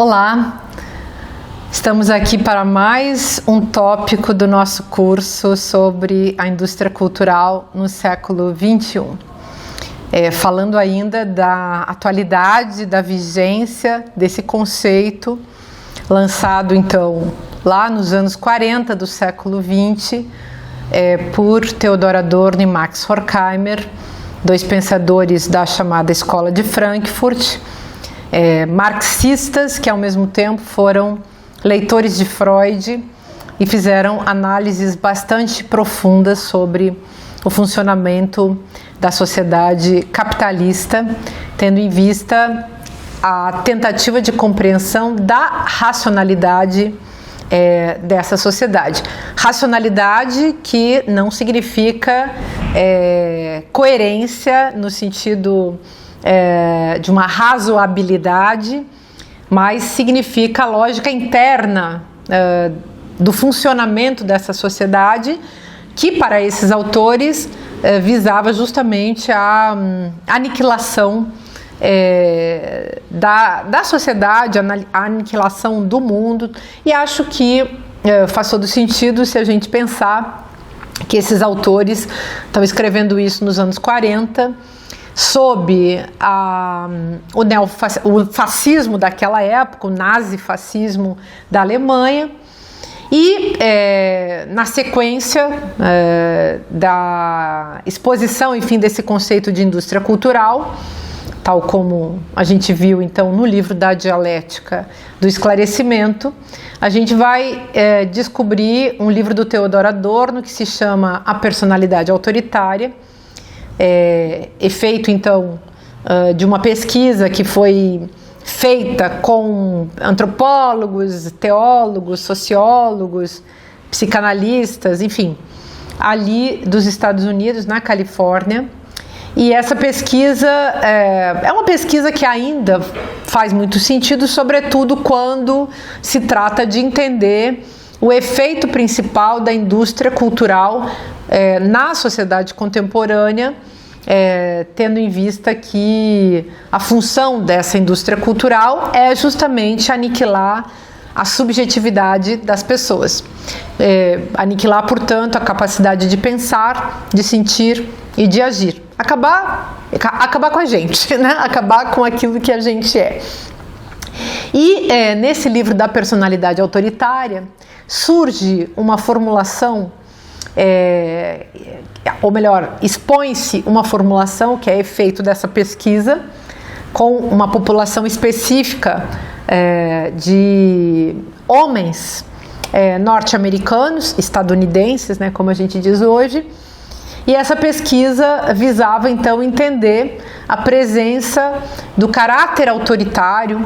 Olá, estamos aqui para mais um tópico do nosso curso sobre a indústria cultural no século XXI. Falando ainda da atualidade, da vigência desse conceito, lançado então lá nos anos 40 do século XX, por Theodor Adorno e Max Horkheimer, dois pensadores da chamada Escola de Frankfurt, marxistas que ao mesmo tempo foram leitores de Freud e fizeram análises bastante profundas sobre o funcionamento da sociedade capitalista, tendo em vista a tentativa de compreensão da racionalidade dessa sociedade. Racionalidade que não significa coerência no sentido de uma razoabilidade, mas significa a lógica interna do funcionamento dessa sociedade, que para esses autores visava justamente a aniquilação da sociedade, a aniquilação do mundo. E acho que faz todo sentido se a gente pensar que esses autores estão escrevendo isso nos anos 40, sob o fascismo daquela época, o nazifascismo da Alemanha, e na sequência da exposição, enfim, desse conceito de indústria cultural, tal como a gente viu então no livro da Dialética do Esclarecimento, a gente vai descobrir um livro do Theodor Adorno que se chama A Personalidade Autoritária, efeito então de uma pesquisa que foi feita com antropólogos, teólogos, sociólogos, psicanalistas, enfim, ali dos Estados Unidos, na Califórnia. E essa pesquisa é uma pesquisa que ainda faz muito sentido, sobretudo quando se trata de entender o efeito principal da indústria cultural na sociedade contemporânea, tendo em vista que a função dessa indústria cultural é justamente aniquilar a subjetividade das pessoas, aniquilar, portanto, a capacidade de pensar, de sentir e de agir. Acabar com a gente, né? Acabar com aquilo que a gente é. E nesse livro da personalidade autoritária surge uma formulação, ou melhor, expõe-se uma formulação que é efeito dessa pesquisa com uma população específica de homens norte-americanos, estadunidenses, né, como a gente diz hoje. E essa pesquisa visava então entender a presença do caráter autoritário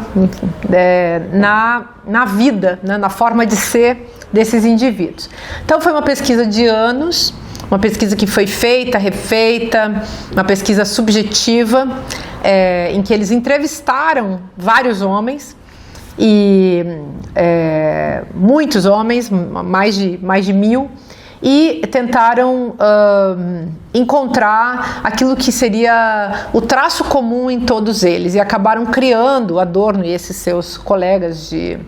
na vida, né, na forma de ser desses indivíduos. Então foi uma pesquisa de anos, uma pesquisa que foi feita, refeita, uma pesquisa subjetiva, em que eles entrevistaram vários homens, e muitos homens, mais de 1.000, e tentaram encontrar aquilo que seria o traço comum em todos eles, e acabaram criando, Adorno e esses seus colegas de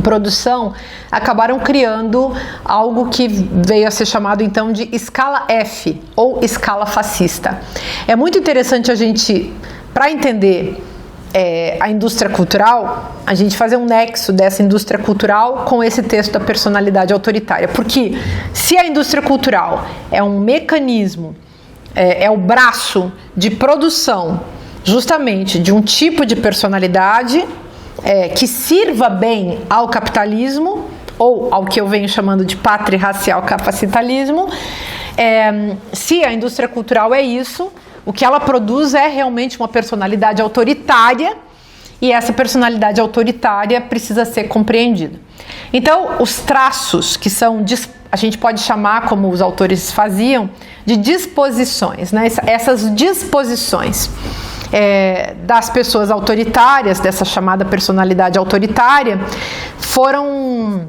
produção, acabaram criando algo que veio a ser chamado então de escala F, ou escala fascista. É muito interessante a gente, para entender a indústria cultural, a gente fazer um nexo dessa indústria cultural com esse texto da personalidade autoritária, porque se a indústria cultural é um mecanismo, é o braço de produção justamente de um tipo de personalidade que sirva bem ao capitalismo, ou ao que eu venho chamando de patrirracial capacitalismo, se a indústria cultural é isso, o que ela produz é realmente uma personalidade autoritária, e essa personalidade autoritária precisa ser compreendida. Então, os traços que são, a gente pode chamar, como os autores faziam, de disposições, né? Essas disposições das pessoas autoritárias, dessa chamada personalidade autoritária, foram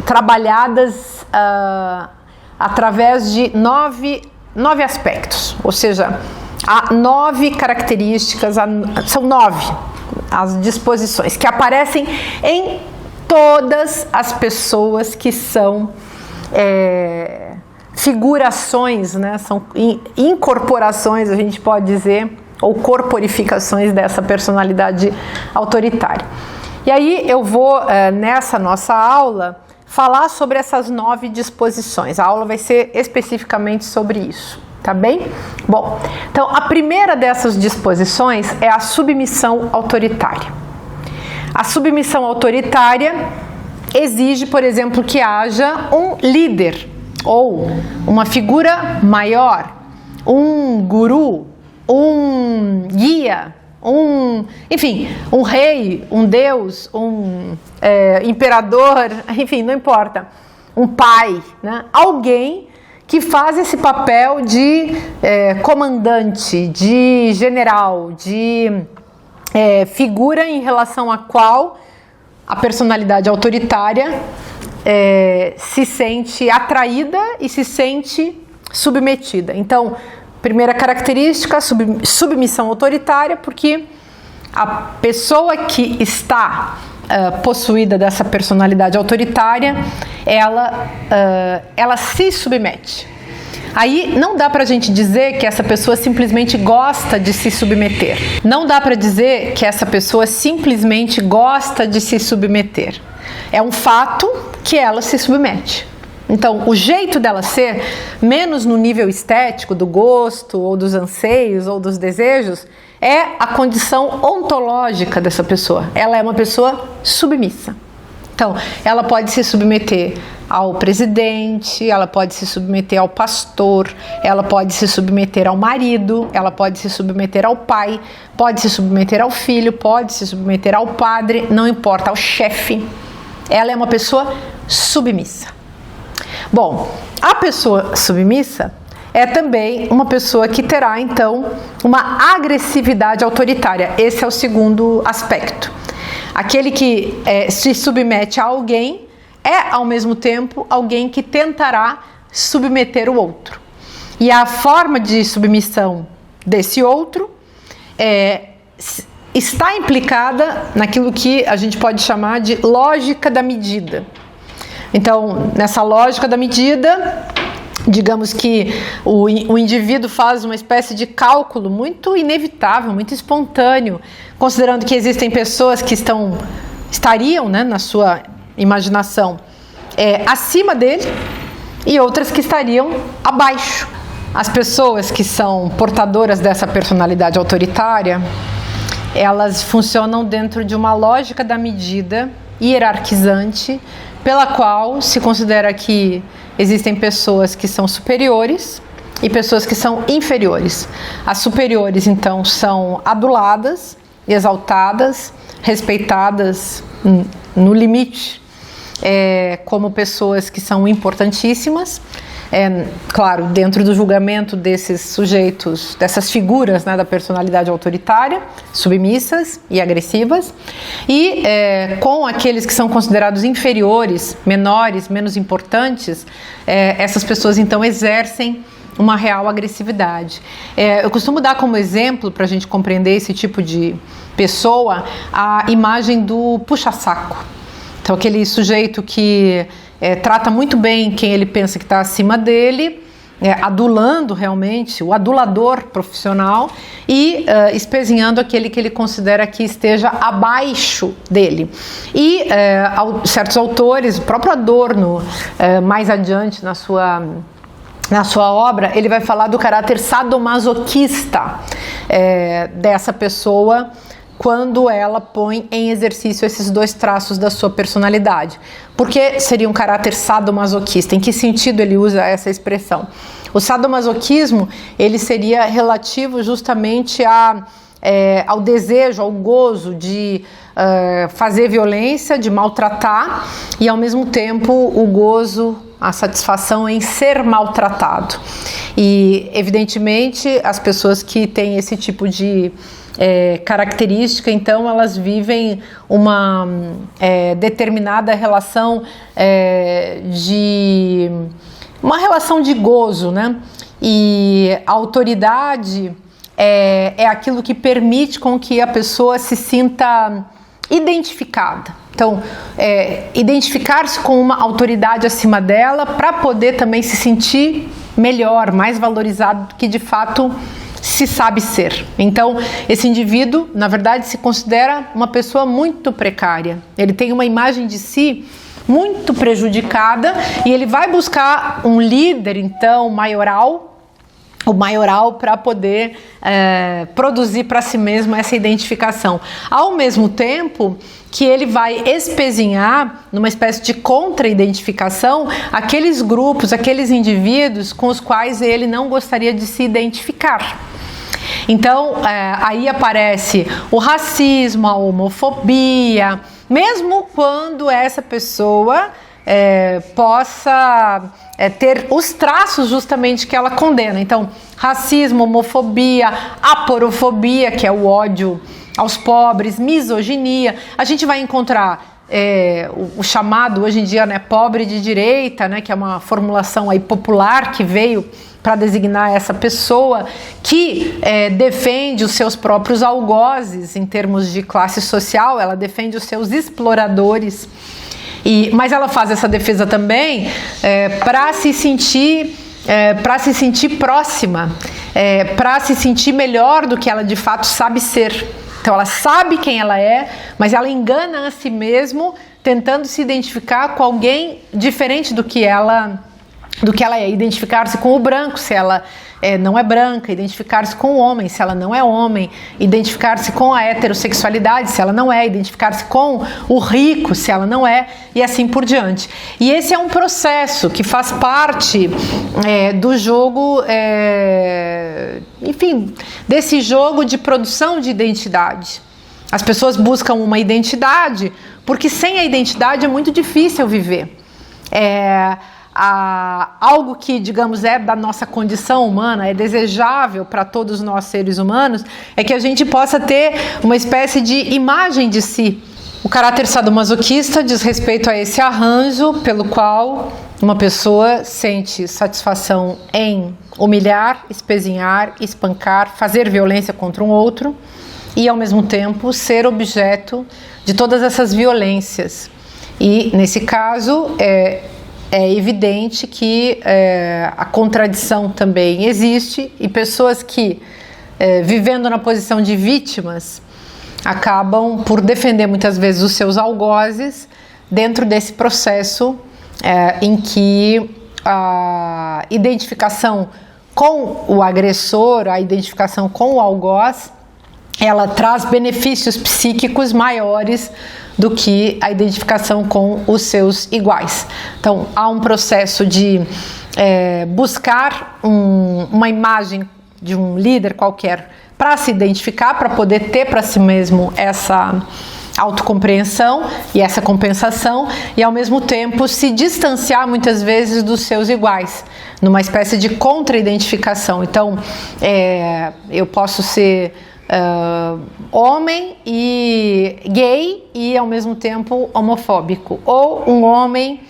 trabalhadas através de nove aspectos, ou seja, há 9 características, são 9, as disposições que aparecem em todas as pessoas que são figurações, né? São incorporações, a gente pode dizer, ou corporificações dessa personalidade autoritária. E aí eu vou, nessa nossa aula, falar sobre essas 9 disposições. A aula vai ser especificamente sobre isso, tá bem? Bom, então a primeira dessas disposições é a submissão autoritária. A submissão autoritária exige, por exemplo, que haja um líder ou uma figura maior, um guru, um guia, enfim, um rei, um deus, um imperador, enfim, não importa, um pai, né? Alguém que faz esse papel de comandante, de general, de figura em relação à qual a personalidade autoritária se sente atraída e se sente submetida. Então, primeira característica, submissão autoritária, porque a pessoa que está possuída dessa personalidade autoritária, ela se submete. Aí não dá pra gente dizer que essa pessoa simplesmente gosta de se submeter. Não dá pra dizer que essa pessoa simplesmente gosta de se submeter. É um fato que ela se submete. Então, o jeito dela ser, menos no nível estético, do gosto, ou dos anseios, ou dos desejos, é a condição ontológica dessa pessoa. Ela é uma pessoa submissa. Então, ela pode se submeter ao presidente, ela pode se submeter ao pastor, ela pode se submeter ao marido, ela pode se submeter ao pai, pode se submeter ao filho, pode se submeter ao padre, não importa, ao chefe. Ela é uma pessoa submissa. Bom, a pessoa submissa é também uma pessoa que terá, então, uma agressividade autoritária. Esse é o segundo aspecto. Aquele que se submete a alguém é, ao mesmo tempo, alguém que tentará submeter o outro. E a forma de submissão desse outro está implicada naquilo que a gente pode chamar de lógica da medida. Então, nessa lógica da medida, digamos que o indivíduo faz uma espécie de cálculo muito inevitável, muito espontâneo, considerando que existem pessoas que estariam, né, na sua imaginação, acima dele e outras que estariam abaixo. As pessoas que são portadoras dessa personalidade autoritária, elas funcionam dentro de uma lógica da medida hierarquizante, pela qual se considera que existem pessoas que são superiores e pessoas que são inferiores. As superiores, então, são aduladas, exaltadas, respeitadas no limite, como pessoas que são importantíssimas, claro, dentro do julgamento desses sujeitos, dessas figuras, né, da personalidade autoritária, submissas e agressivas, e com aqueles que são considerados inferiores, menores, menos importantes, essas pessoas então exercem uma real agressividade. Eu costumo dar como exemplo, para a gente compreender esse tipo de pessoa, a imagem do puxa-saco. Então, aquele sujeito que trata muito bem quem ele pensa que está acima dele, adulando realmente, o adulador profissional, e espezinhando aquele que ele considera que esteja abaixo dele. E certos autores, o próprio Adorno, mais adiante na sua obra, ele vai falar do caráter sadomasoquista dessa pessoa, quando ela põe em exercício esses dois traços da sua personalidade. Por que seria um caráter sadomasoquista? Em que sentido ele usa essa expressão? O sadomasoquismo, ele seria relativo justamente ao desejo, ao gozo de fazer violência, de maltratar, e ao mesmo tempo o gozo, a satisfação em ser maltratado. E evidentemente as pessoas que têm esse tipo de característica, então elas vivem uma determinada relação uma relação de gozo, né? E a autoridade é aquilo que permite com que a pessoa se sinta identificada. Então, identificar-se com uma autoridade acima dela para poder também se sentir melhor, mais valorizado do que de fato se sabe ser. Então, esse indivíduo, na verdade, se considera uma pessoa muito precária. Ele tem uma imagem de si muito prejudicada e ele vai buscar um líder, então, maioral para poder produzir para si mesmo essa identificação. Ao mesmo tempo que ele vai espezinhar, numa espécie de contra-identificação, aqueles grupos, aqueles indivíduos com os quais ele não gostaria de se identificar. Então, aí aparece o racismo, a homofobia, mesmo quando essa pessoa possa ter os traços justamente que ela condena. Então, racismo, homofobia, aporofobia, que é o ódio aos pobres, misoginia. A gente vai encontrar o chamado hoje em dia, né, pobre de direita, né, que é uma formulação aí popular que veio para designar essa pessoa que defende os seus próprios algozes em termos de classe social, ela defende os seus exploradores. Mas ela faz essa defesa também para se sentir próxima, para se sentir melhor do que ela de fato sabe ser. Então ela sabe quem ela é, mas ela engana a si mesmo, tentando se identificar com alguém diferente do que ela é, identificar-se com o branco se ela não é branca, identificar-se com o homem se ela não é homem, identificar-se com a heterossexualidade se ela não é, identificar-se com o rico se ela não é, e assim por diante. E esse é um processo que faz parte do jogo, enfim, desse jogo de produção de identidade. As pessoas buscam uma identidade porque sem a identidade é muito difícil viver. Algo que, digamos, é da nossa condição humana, é desejável para todos nós seres humanos, é que a gente possa ter uma espécie de imagem de si. O caráter sadomasoquista diz respeito a esse arranjo pelo qual uma pessoa sente satisfação em humilhar, espezinhar, espancar, fazer violência contra um outro e, ao mesmo tempo, ser objeto de todas essas violências. E, nesse caso, é evidente que a contradição também existe e pessoas que, vivendo na posição de vítimas, acabam por defender muitas vezes os seus algozes dentro desse processo em que a identificação com o agressor, a identificação com o algoz, ela traz benefícios psíquicos maiores do que a identificação com os seus iguais. Então, há um processo de buscar uma imagem de um líder qualquer para se identificar, para poder ter para si mesmo essa autocompreensão e essa compensação, e ao mesmo tempo se distanciar muitas vezes dos seus iguais, numa espécie de contra-identificação. Então, eu posso ser homem e gay e ao mesmo tempo homofóbico, ou um homem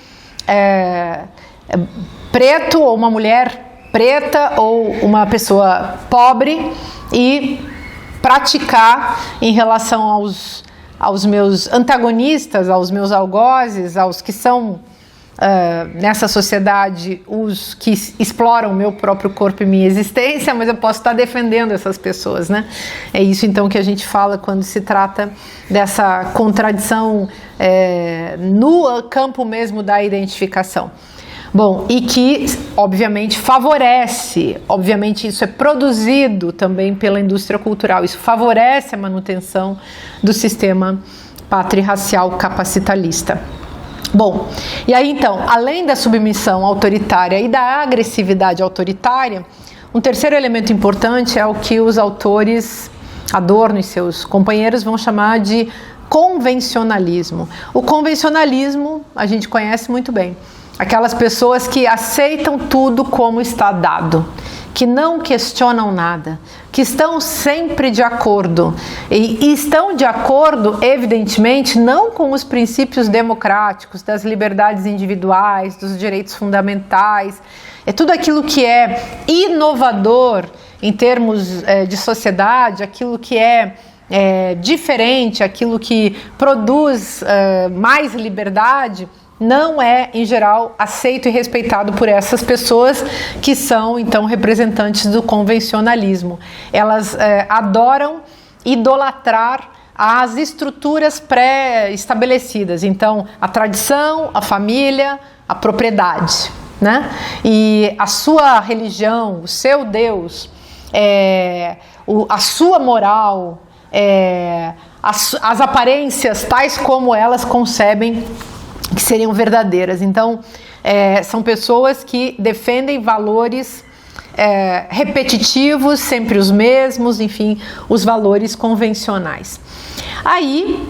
preto ou uma mulher preta ou uma pessoa pobre e praticar em relação aos meus antagonistas, aos meus algozes, aos que são nessa sociedade os que exploram o meu próprio corpo e minha existência, mas eu posso estar defendendo essas pessoas, né? É isso então que a gente fala quando se trata dessa contradição no campo mesmo da identificação. Bom, e que obviamente favorece, obviamente isso é produzido também pela indústria cultural, isso favorece a manutenção do sistema patriarcal capacitalista. Bom, e aí então, além da submissão autoritária e da agressividade autoritária, um terceiro elemento importante é o que os autores Adorno e seus companheiros vão chamar de convencionalismo. O convencionalismo a gente conhece muito bem. Aquelas pessoas que aceitam tudo como está dado, que não questionam nada, que estão sempre de acordo. E estão de acordo, evidentemente, não com os princípios democráticos, das liberdades individuais, dos direitos fundamentais. É tudo aquilo que é inovador em termos de sociedade, aquilo que é diferente, aquilo que produz mais liberdade, não é, em geral, aceito e respeitado por essas pessoas que são, então, representantes do convencionalismo. Elas adoram idolatrar as estruturas pré-estabelecidas. Então, a tradição, a família, a propriedade, né? E a sua religião, o seu Deus, a sua moral, as aparências tais como elas concebem que seriam verdadeiras. Então, são pessoas que defendem valores repetitivos, sempre os mesmos, enfim, os valores convencionais. Aí,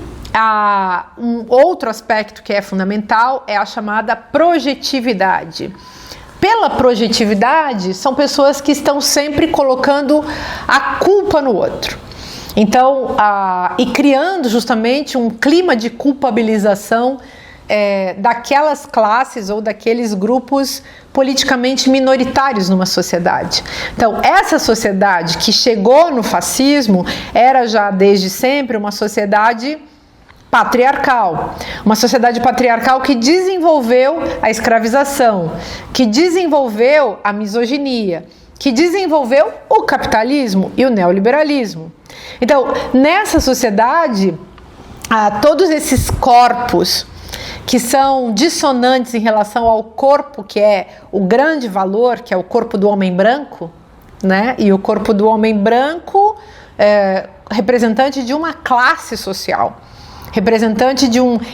um outro aspecto que é fundamental é a chamada projetividade. Pela projetividade, são pessoas que estão sempre colocando a culpa no outro. Então, e criando justamente um clima de culpabilização daquelas classes ou daqueles grupos politicamente minoritários numa sociedade. Então, essa sociedade que chegou no fascismo era já desde sempre uma sociedade patriarcal. Uma sociedade patriarcal que desenvolveu a escravização, que desenvolveu a misoginia, que desenvolveu o capitalismo e o neoliberalismo. Então, nessa sociedade, todos esses corpos que são dissonantes em relação ao corpo que é o grande valor, que é o corpo do homem branco, né? E o corpo do homem branco representante de uma classe social, representante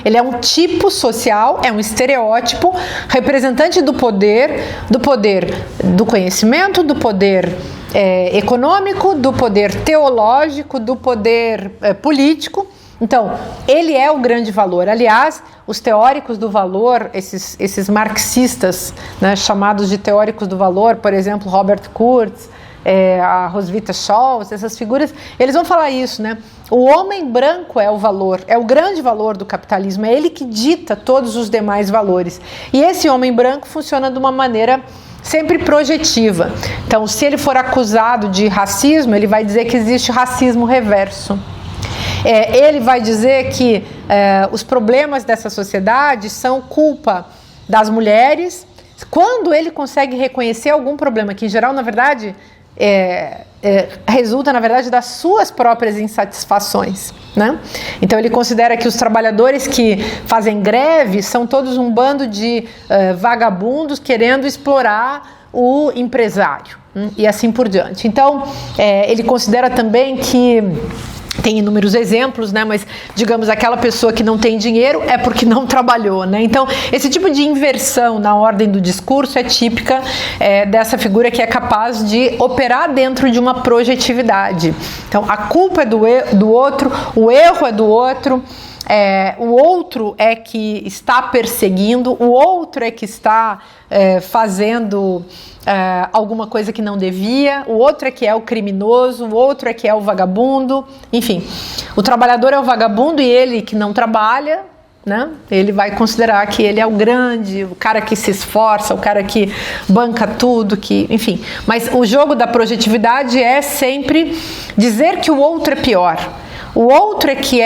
ele é um tipo social, é um estereótipo, representante do poder do conhecimento, do poder econômico, do poder teológico, do poder político. Então, ele é o grande valor. Aliás, os teóricos do valor, esses marxistas, né, chamados de teóricos do valor, por exemplo, Robert Kurz, a Roswitha Scholz, essas figuras, eles vão falar isso, né? O homem branco é o valor, é o grande valor do capitalismo, é ele que dita todos os demais valores. E esse homem branco funciona de uma maneira sempre projetiva. Então, se ele for acusado de racismo, ele vai dizer que existe racismo reverso. Ele vai dizer que os problemas dessa sociedade são culpa das mulheres. Quando ele consegue reconhecer algum problema, que em geral, na verdade, resulta, na verdade, das suas próprias insatisfações, né? Então, ele considera que os trabalhadores que fazem greve são todos um bando de vagabundos querendo explorar o empresário, e assim por diante. Então, ele considera também que tem inúmeros exemplos, né? Mas, digamos, aquela pessoa que não tem dinheiro é porque não trabalhou, né? Então, esse tipo de inversão na ordem do discurso é típica dessa figura que é capaz de operar dentro de uma projetividade. Então, a culpa é do outro, o erro é do outro, o outro é que está perseguindo, o outro é que está fazendo alguma coisa que não devia, o outro é que é o criminoso, o outro é que é o vagabundo, enfim. O trabalhador é o vagabundo e ele que não trabalha, né? Ele vai considerar que ele é o grande, o cara que se esforça, o cara que banca tudo, enfim. Mas o jogo da projetividade é sempre dizer que o outro é pior. O outro é que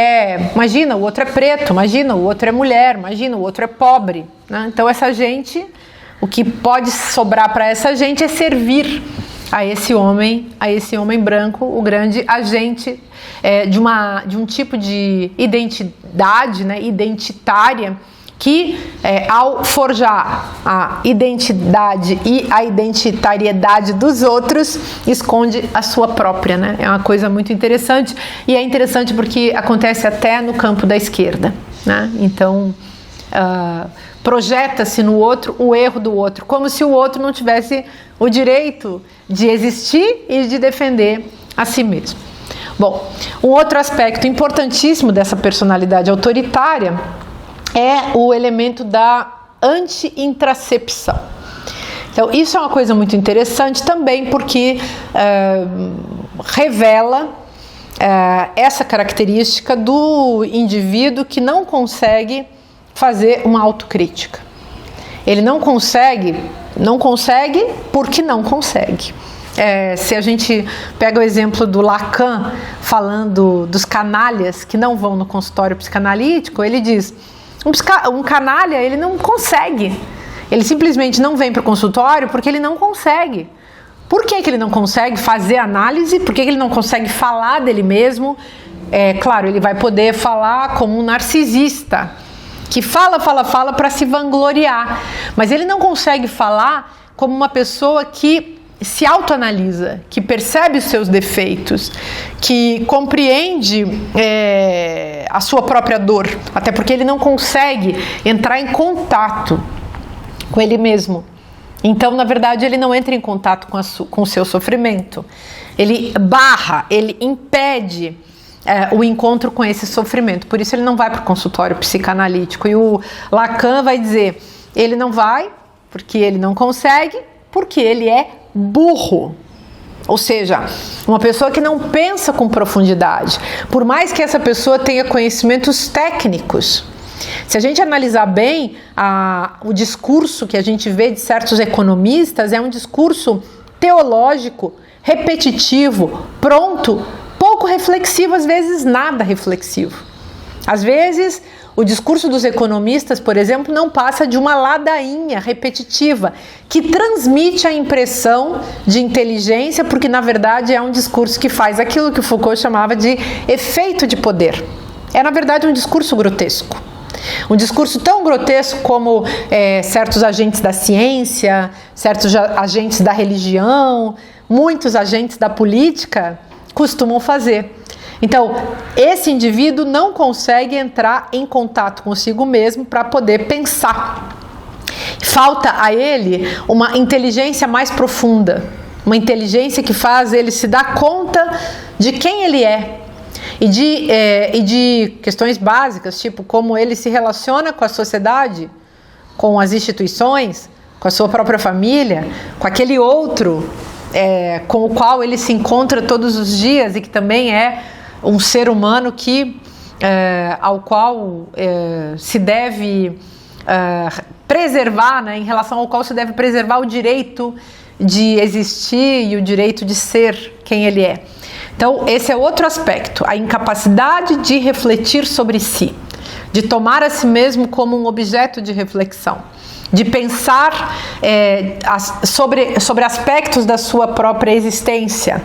imagina, o outro é preto, imagina, o outro é mulher, imagina, o outro é pobre, né? Então essa gente, o que pode sobrar para essa gente é servir a esse homem branco, o grande agente de um tipo de identidade, né, identitária, que ao forjar a identidade e a identitariedade dos outros, esconde a sua própria, né? É uma coisa muito interessante, e é interessante porque acontece até no campo da esquerda, né? Então, projeta-se no outro o erro do outro, como se o outro não tivesse o direito de existir e de defender a si mesmo. Bom, um outro aspecto importantíssimo dessa personalidade autoritária é o elemento da anti-intracepção. Então, isso é uma coisa muito interessante também, porque revela essa característica do indivíduo que não consegue fazer uma autocrítica. Ele não consegue porque não consegue. Se a gente pega o exemplo do Lacan, falando dos canalhas que não vão no consultório psicanalítico, ele diz, um canalha, ele não consegue, ele simplesmente não vem para o consultório porque ele não consegue. Por que ele não consegue fazer análise? Por que ele não consegue falar dele mesmo? Claro, ele vai poder falar como um narcisista, que fala para se vangloriar, mas ele não consegue falar como uma pessoa que se autoanalisa, que percebe os seus defeitos, que compreende a sua própria dor, até porque ele não consegue entrar em contato com ele mesmo. Então, na verdade, ele não entra em contato com o seu sofrimento. Ele barra, ele impede o encontro com esse sofrimento. Por isso ele não vai para o consultório psicanalítico. E o Lacan vai dizer, ele não vai porque ele não consegue, porque ele é burro. Ou seja, uma pessoa que não pensa com profundidade, por mais que essa pessoa tenha conhecimentos técnicos. Se a gente analisar bem o discurso que a gente vê de certos economistas, é um discurso teológico, repetitivo, pronto, pouco reflexivo, às vezes nada reflexivo. Às vezes, o discurso dos economistas, por exemplo, não passa de uma ladainha repetitiva que transmite a impressão de inteligência, porque na verdade é um discurso que faz aquilo que o Foucault chamava de efeito de poder. É na verdade um discurso grotesco. Um discurso tão grotesco como certos agentes da ciência, certos agentes da religião, muitos agentes da política costumam fazer. Então, esse indivíduo não consegue entrar em contato consigo mesmo para poder pensar. Falta a ele uma inteligência mais profunda, uma inteligência que faz ele se dar conta de quem ele é e de questões básicas, tipo como ele se relaciona com a sociedade, com as instituições, com a sua própria família, com aquele outro com o qual ele se encontra todos os dias e que também é um ser humano ao qual se deve preservar, em relação ao qual se deve preservar o direito de existir e o direito de ser quem ele é. Então, esse é outro aspecto, a incapacidade de refletir sobre si, de tomar a si mesmo como um objeto de reflexão, de pensar sobre aspectos da sua própria existência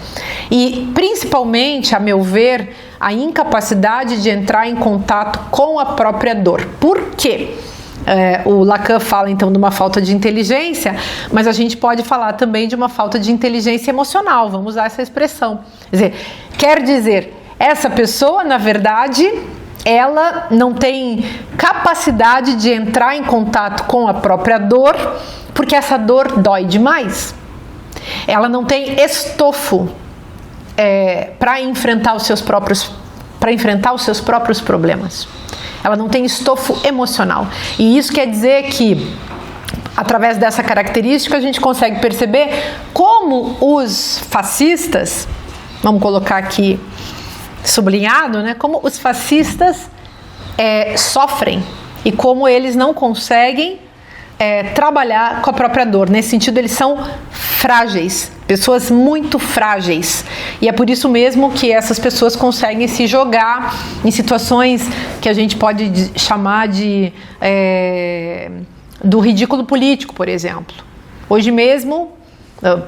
e, principalmente, a meu ver, a incapacidade de entrar em contato com a própria dor. Por quê? O Lacan fala então de uma falta de inteligência, mas a gente pode falar também de uma falta de inteligência emocional, vamos usar essa expressão. Quer dizer, essa pessoa, na verdade, ela não tem capacidade de entrar em contato com a própria dor, porque essa dor dói demais. Ela não tem estofo para enfrentar os seus próprios problemas. Ela não tem estofo emocional. E isso quer dizer que, através dessa característica, a gente consegue perceber como os fascistas, vamos colocar aqui sublinhado, como os fascistas sofrem e como eles não conseguem trabalhar com a própria dor. Nesse sentido, eles são frágeis, pessoas muito frágeis. E é por isso mesmo que essas pessoas conseguem se jogar em situações que a gente pode chamar do ridículo político, por exemplo. Hoje mesmo,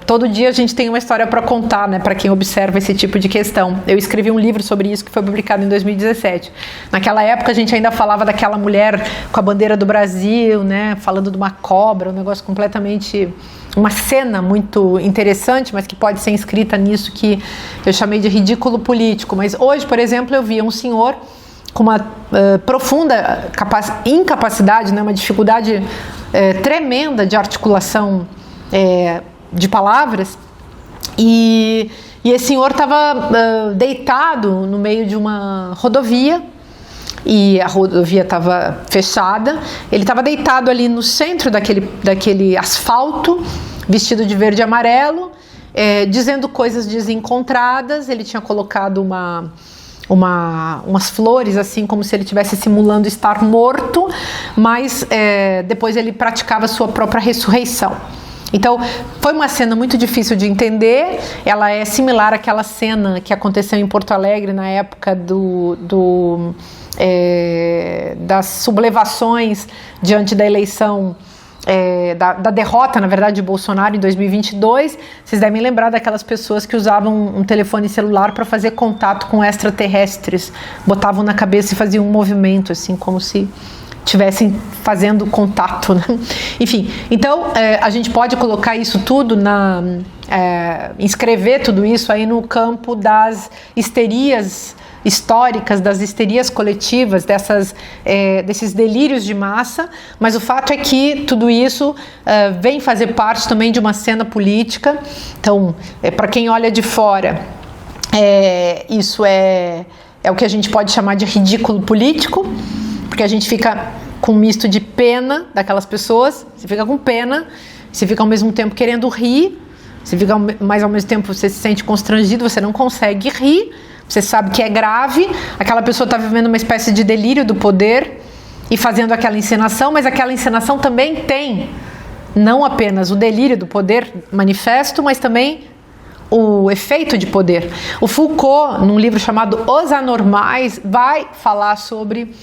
todo dia a gente tem uma história para contar, para quem observa esse tipo de questão. Eu escrevi um livro sobre isso que foi publicado em 2017. Naquela época a gente ainda falava daquela mulher com a bandeira do Brasil, falando de uma cobra, um negócio completamente... uma cena muito interessante, mas que pode ser inscrita nisso que eu chamei de ridículo político. Mas hoje, por exemplo, eu via um senhor com uma profunda incapacidade, uma dificuldade tremenda de articulação de palavras, e esse senhor estava deitado no meio de uma rodovia, e a rodovia estava fechada, ele estava deitado ali no centro daquele asfalto, vestido de verde e amarelo, dizendo coisas desencontradas. Ele tinha colocado umas flores, assim, como se ele estivesse simulando estar morto, mas depois ele praticava a sua própria ressurreição. Então, foi uma cena muito difícil de entender. Ela é similar àquela cena que aconteceu em Porto Alegre na época das sublevações diante da eleição, da derrota, na verdade, de Bolsonaro em 2022. Vocês devem lembrar daquelas pessoas que usavam um telefone celular para fazer contato com extraterrestres, botavam na cabeça e faziam um movimento, assim, como se estivessem fazendo contato, né? Enfim, então a gente pode colocar isso tudo inscrever tudo isso aí no campo das histerias históricas, das histerias coletivas, desses delírios de massa, mas o fato é que tudo isso vem fazer parte também de uma cena política. Então, para quem olha de fora, isso é o que a gente pode chamar de ridículo político, porque a gente fica com um misto de pena daquelas pessoas, você fica com pena, você fica ao mesmo tempo querendo rir, mas ao mesmo tempo você se sente constrangido, você não consegue rir, você sabe que é grave, aquela pessoa está vivendo uma espécie de delírio do poder e fazendo aquela encenação, mas aquela encenação também tem não apenas o delírio do poder manifesto, mas também o efeito de poder. O Foucault, num livro chamado Os Anormais, vai falar sobre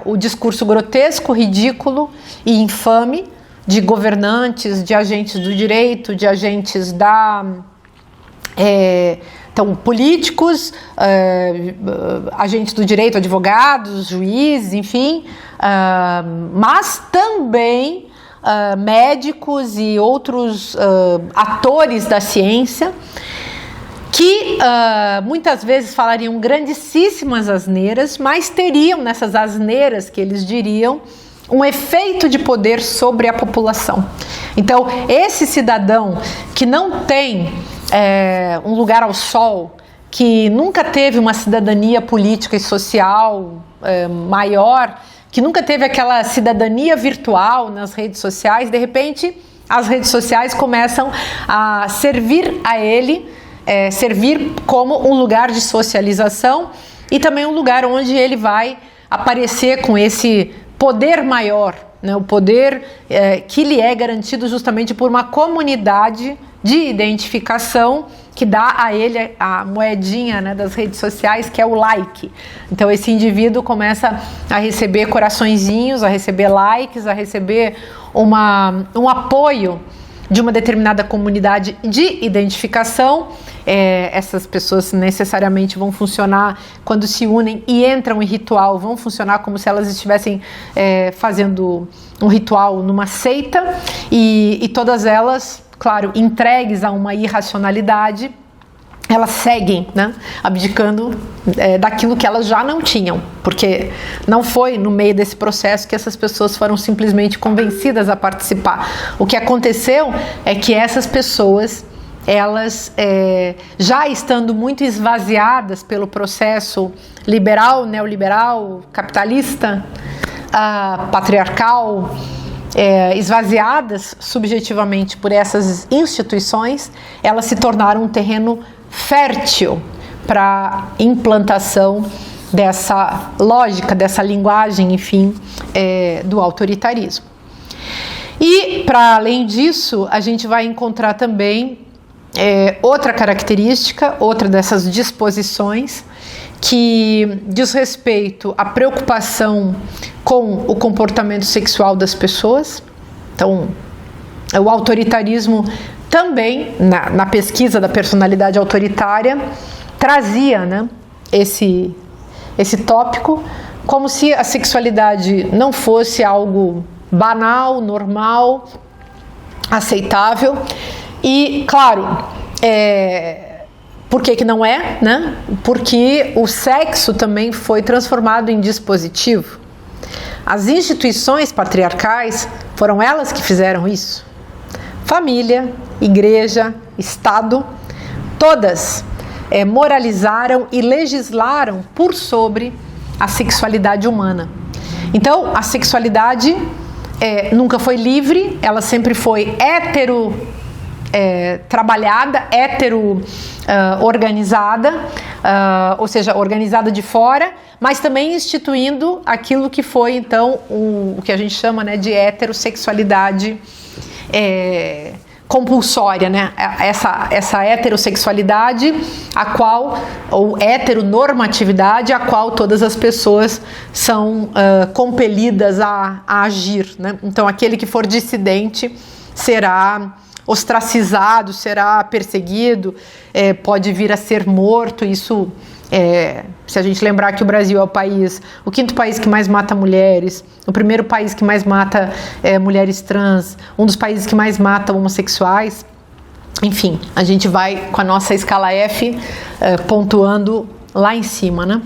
o discurso grotesco, ridículo e infame de governantes, de agentes do direito, de agentes então, políticos, agentes do direito, advogados, juízes, enfim, mas também médicos e outros atores da ciência que muitas vezes falariam grandíssimas asneiras, mas teriam nessas asneiras que eles diriam um efeito de poder sobre a população. Então, esse cidadão que não tem um lugar ao sol, que nunca teve uma cidadania política e social maior, que nunca teve aquela cidadania virtual nas redes sociais, de repente as redes sociais começam a servir a ele, servir como um lugar de socialização e também um lugar onde ele vai aparecer com esse poder maior, né? O poder que lhe é garantido justamente por uma comunidade de identificação que dá a ele a moedinha, né, das redes sociais, que é o like. Então esse indivíduo começa a receber coraçõezinhos, a receber likes, a receber um apoio de uma determinada comunidade de identificação. Essas pessoas necessariamente vão funcionar quando se unem e entram em ritual, vão funcionar como se elas estivessem fazendo um ritual numa seita, e todas elas, claro, entregues a uma irracionalidade, elas seguem, né, abdicando daquilo que elas já não tinham, porque não foi no meio desse processo que essas pessoas foram simplesmente convencidas a participar. O que aconteceu é que essas pessoas, elas já estando muito esvaziadas pelo processo liberal, neoliberal, capitalista, patriarcal, esvaziadas subjetivamente por essas instituições, elas se tornaram um terreno fértil para implantação dessa lógica, dessa linguagem, enfim, do autoritarismo. E, para além disso, a gente vai encontrar também outra característica, outra dessas disposições, que diz respeito à preocupação com o comportamento sexual das pessoas. Então, o autoritarismo também, na pesquisa da personalidade autoritária, trazia, né, esse tópico, como se a sexualidade não fosse algo banal, normal, aceitável. E, claro, por que não é, né? Porque o sexo também foi transformado em dispositivo. As instituições patriarcais foram elas que fizeram isso. Família, igreja, Estado, todas moralizaram e legislaram por sobre a sexualidade humana. Então, a sexualidade nunca foi livre, ela sempre foi trabalhada, organizada, ou seja, organizada de fora, mas também instituindo aquilo que foi, então, o que a gente chama, né, de heterossexualidade compulsória, né? Essa heterossexualidade ou heteronormatividade a qual todas as pessoas são compelidas a agir, né? Então aquele que for dissidente será ostracizado, será perseguido, pode vir a ser morto. Isso, se a gente lembrar que o Brasil é o quinto país que mais mata mulheres, o primeiro país que mais mata mulheres trans, um dos países que mais mata homossexuais. Enfim, a gente vai com a nossa escala F pontuando lá em cima, né?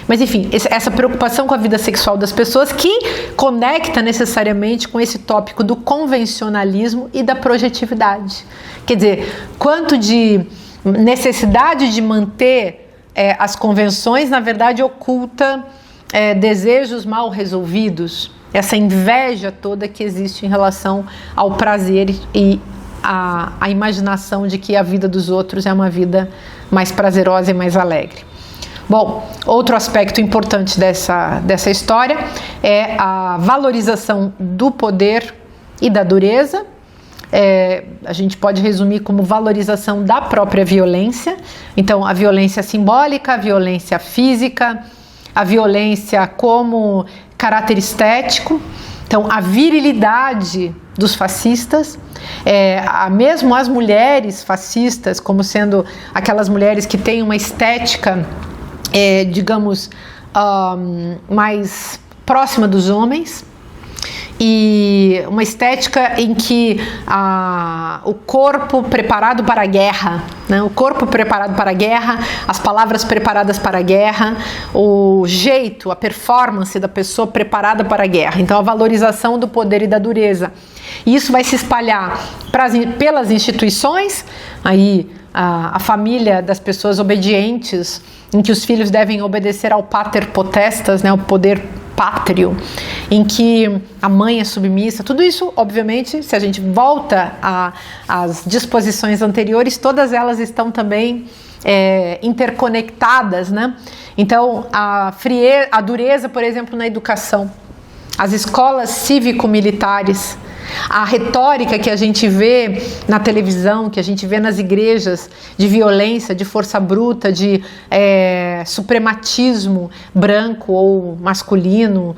Mas enfim, essa preocupação com a vida sexual das pessoas que conecta necessariamente com esse tópico do convencionalismo e da projetividade. Quer dizer, quanto de necessidade de manter as convenções, na verdade, oculta desejos mal resolvidos, essa inveja toda que existe em relação ao prazer e a imaginação de que a vida dos outros é uma vida mais prazerosa e mais alegre. Bom, outro aspecto importante dessa história é a valorização do poder e da dureza. A gente pode resumir como valorização da própria violência. Então, a violência simbólica, a violência física, a violência como caráter estético. Então, a virilidade dos fascistas, mesmo as mulheres fascistas, como sendo aquelas mulheres que têm uma estética, digamos, mais próxima dos homens, e uma estética em que o corpo preparado para a guerra, né? O corpo preparado para a guerra, as palavras preparadas para a guerra, o jeito, a performance da pessoa preparada para a guerra. Então, a valorização do poder e da dureza. E isso vai se espalhar pelas instituições, aí a família das pessoas obedientes, em que os filhos devem obedecer ao pater potestas, né? O poder pátrio, em que a mãe é submissa. Tudo isso, obviamente, se a gente volta às disposições anteriores, todas elas estão também interconectadas, né? Então, a dureza, por exemplo, na educação, as escolas cívico-militares, a retórica que a gente vê na televisão, que a gente vê nas igrejas, de violência, de força bruta, de suprematismo branco ou masculino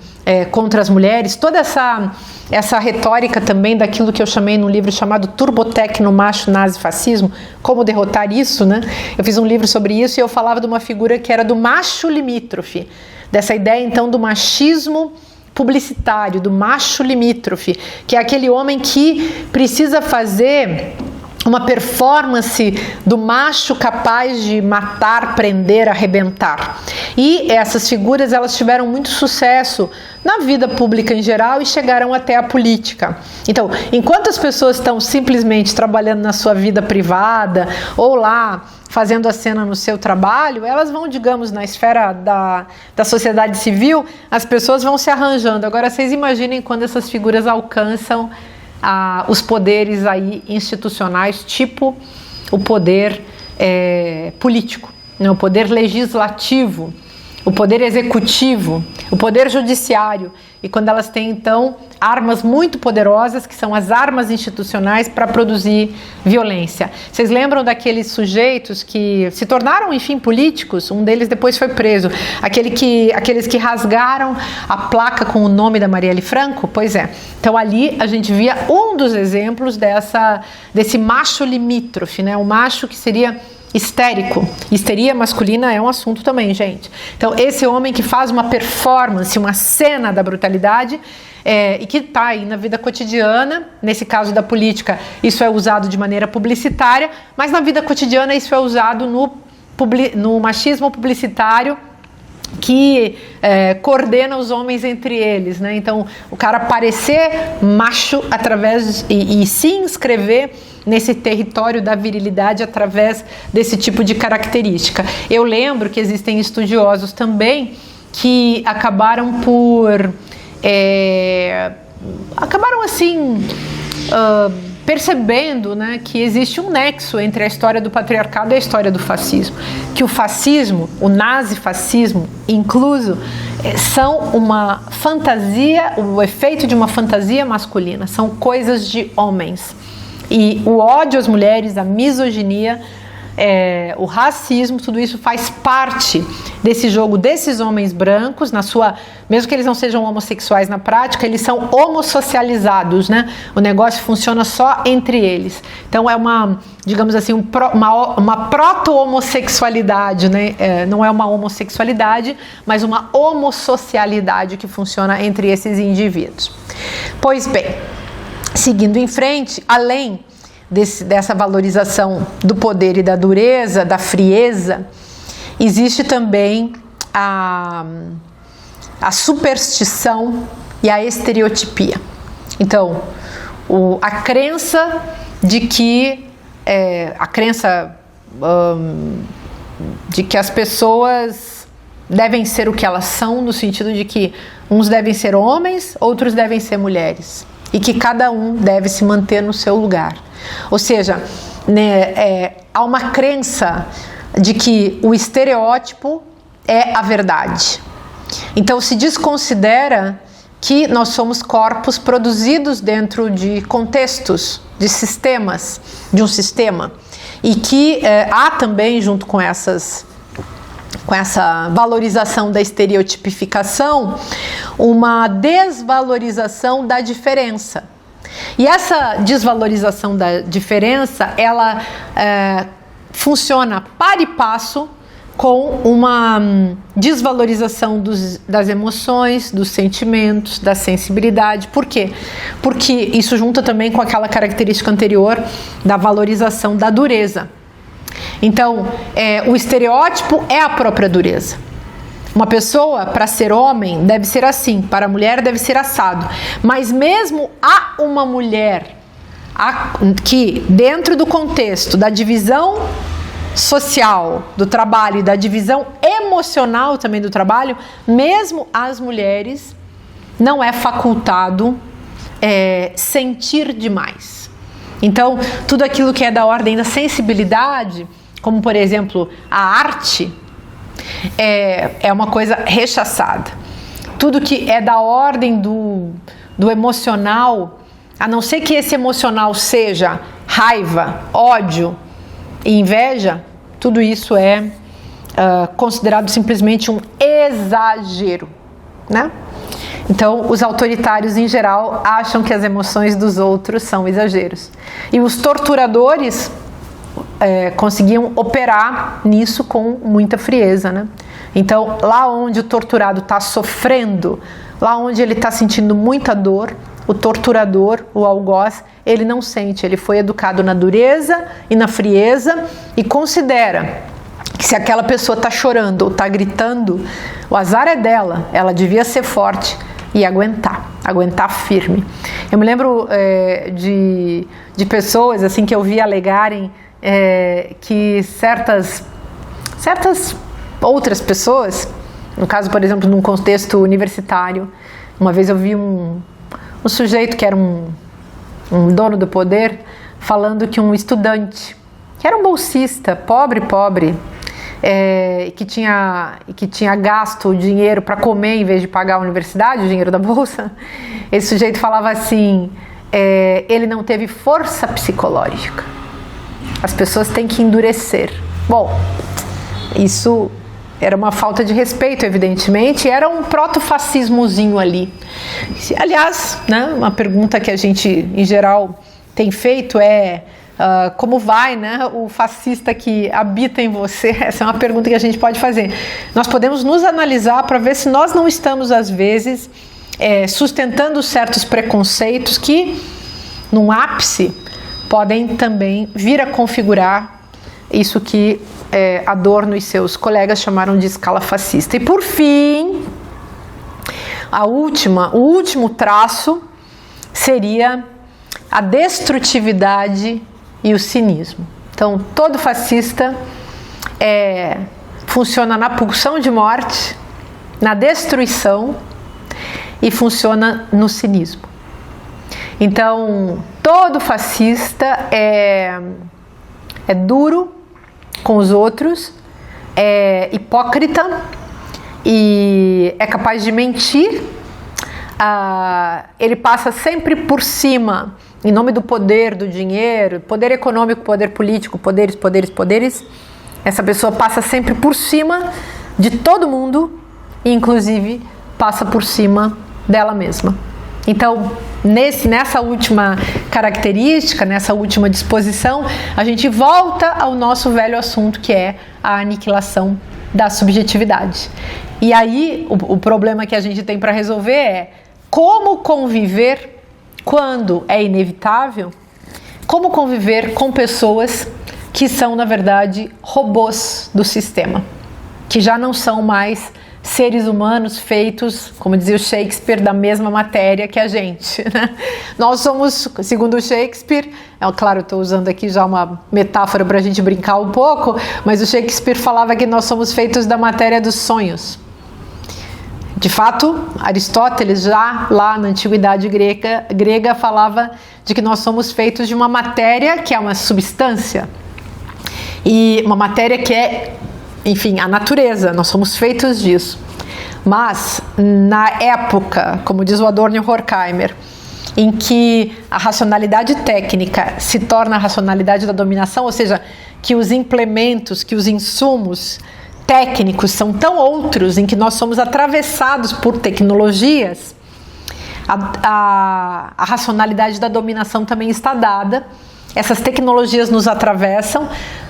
contra as mulheres, toda essa retórica também daquilo que eu chamei num livro chamado Turbotecno Macho Nazi Fascismo, como derrotar isso, né? Eu fiz um livro sobre isso e eu falava de uma figura que era do macho limítrofe, dessa ideia então do machismo publicitário, do macho limítrofe, que é aquele homem que precisa fazer uma performance do macho capaz de matar, prender, arrebentar. E essas figuras, elas tiveram muito sucesso na vida pública em geral e chegaram até a política. Então, enquanto as pessoas estão simplesmente trabalhando na sua vida privada ou lá fazendo a cena no seu trabalho, elas vão, digamos, na esfera da sociedade civil, as pessoas vão se arranjando. Agora, vocês imaginem quando essas figuras alcançam os poderes aí institucionais, tipo o poder político, né? O poder legislativo, o poder executivo, o poder judiciário, e quando elas têm então armas muito poderosas, que são as armas institucionais para produzir violência. Vocês lembram daqueles sujeitos que se tornaram, enfim, políticos? Um deles depois foi preso. Aqueles que rasgaram a placa com o nome da Marielle Franco? Pois é. Então ali a gente via um dos exemplos desse macho limítrofe, né? O macho que seria histérico. Histeria masculina é um assunto também, gente. Então, esse homem que faz uma performance, uma cena da brutalidade, e que está aí na vida cotidiana, nesse caso da política, isso é usado de maneira publicitária, mas na vida cotidiana isso é usado no machismo publicitário, que coordena os homens entre eles, né? Então, o cara parecer macho através e se inscrever nesse território da virilidade através desse tipo de característica. Eu lembro que existem estudiosos também que acabaram percebendo, né, que existe um nexo entre a história do patriarcado e a história do fascismo, que o fascismo, o nazifascismo incluso, são uma fantasia, o efeito de uma fantasia masculina, são coisas de homens. E o ódio às mulheres, a misoginia, o racismo, tudo isso faz parte desse jogo desses homens brancos, mesmo que eles não sejam homossexuais na prática, eles são homossocializados, né? O negócio funciona só entre eles. Então é uma, digamos assim, uma proto-homossexualidade, né? Não é uma homossexualidade, mas uma homossocialidade que funciona entre esses indivíduos. Pois bem, seguindo em frente, além dessa valorização do poder e da dureza, da frieza, existe também a superstição e a estereotipia. Então, a crença de que de que as pessoas devem ser o que elas são, no sentido de que uns devem ser homens, outros devem ser mulheres, e que cada um deve se manter no seu lugar. Ou seja, né, há uma crença de que o estereótipo é a verdade. Então se desconsidera que nós somos corpos produzidos dentro de contextos, de sistemas, de um sistema, e que há também, junto com essa valorização da estereotipificação, uma desvalorização da diferença. E essa desvalorização da diferença, ela funciona par e passo com uma desvalorização das emoções, dos sentimentos, da sensibilidade. Por quê? Porque isso junta também com aquela característica anterior da valorização da dureza. Então, o estereótipo é a própria dureza. Uma pessoa, para ser homem, deve ser assim, para a mulher deve ser assado. Mas mesmo há uma mulher que, dentro do contexto da divisão social do trabalho e da divisão emocional também do trabalho, mesmo às mulheres não é facultado sentir demais. Então, tudo aquilo que é da ordem da sensibilidade, como por exemplo a arte, é uma coisa rechaçada. Tudo que é da ordem do emocional, a não ser que esse emocional seja raiva, ódio e inveja, tudo isso é considerado simplesmente um exagero, né? Então, os autoritários em geral acham que as emoções dos outros são exageros. E os torturadores conseguiam operar nisso com muita frieza, né? Então, lá onde o torturado está sofrendo, lá onde ele está sentindo muita dor, o torturador, o algoz, ele não sente, ele foi educado na dureza e na frieza e considera que se aquela pessoa está chorando ou está gritando, o azar é dela, ela devia ser forte e aguentar firme. Eu me lembro de pessoas assim que eu vi alegarem que certas outras pessoas, no caso, por exemplo, num contexto universitário, uma vez eu vi um sujeito que era um dono do poder falando que um estudante, que era um bolsista, pobre, que tinha gasto dinheiro para comer em vez de pagar a universidade, o dinheiro da bolsa, esse sujeito falava assim, ele não teve força psicológica. As pessoas têm que endurecer. Bom, isso era uma falta de respeito, evidentemente, era um proto-fascismozinho ali. Aliás, né, uma pergunta que a gente, em geral, tem feito como vai, né, o fascista que habita em você? Essa é uma pergunta que a gente pode fazer. Nós podemos nos analisar para ver se nós não estamos, às vezes, sustentando certos preconceitos que, num ápice, podem também vir a configurar isso que Adorno e seus colegas chamaram de escala fascista. E por fim, o último traço seria a destrutividade e o cinismo. Então, todo fascista funciona na pulsão de morte, na destruição e funciona no cinismo. Então, todo fascista é duro com os outros, é hipócrita e é capaz de mentir. Ele passa sempre por cima, em nome do poder, do dinheiro, poder econômico, poder político, poderes. Essa pessoa passa sempre por cima de todo mundo, e inclusive passa por cima dela mesma. Então, nessa última característica, nessa última disposição, a gente volta ao nosso velho assunto, que é a aniquilação da subjetividade. E aí, o problema que a gente tem para resolver é como conviver quando é inevitável, como conviver com pessoas que são, na verdade, robôs do sistema, que já não são mais seres humanos feitos, como dizia o Shakespeare, da mesma matéria que a gente, né? Nós somos, segundo o Shakespeare, claro, eu estou usando aqui já uma metáfora para a gente brincar um pouco, mas o Shakespeare falava que nós somos feitos da matéria dos sonhos. De fato, Aristóteles, já lá na antiguidade grega falava de que nós somos feitos de uma matéria que é uma substância, e uma matéria que é, enfim, a natureza, nós somos feitos disso. Mas, na época, como diz o Adorno Horkheimer, em que a racionalidade técnica se torna a racionalidade da dominação, ou seja, que os implementos, que os insumos técnicos são tão outros, em que nós somos atravessados por tecnologias, a racionalidade da dominação também está dada. Essas tecnologias nos atravessam,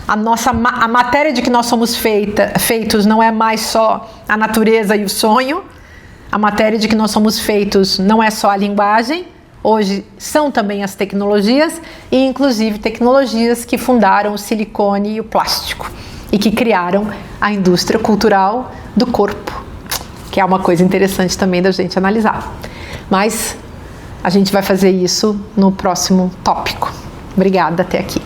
a matéria de que nós somos feitos não é mais só a natureza e o sonho, a matéria de que nós somos feitos não é só a linguagem, hoje são também as tecnologias, e inclusive tecnologias que fundaram o silicone e o plástico, e que criaram a indústria cultural do corpo, que é uma coisa interessante também da gente analisar. Mas a gente vai fazer isso no próximo tópico. Obrigada, até aqui.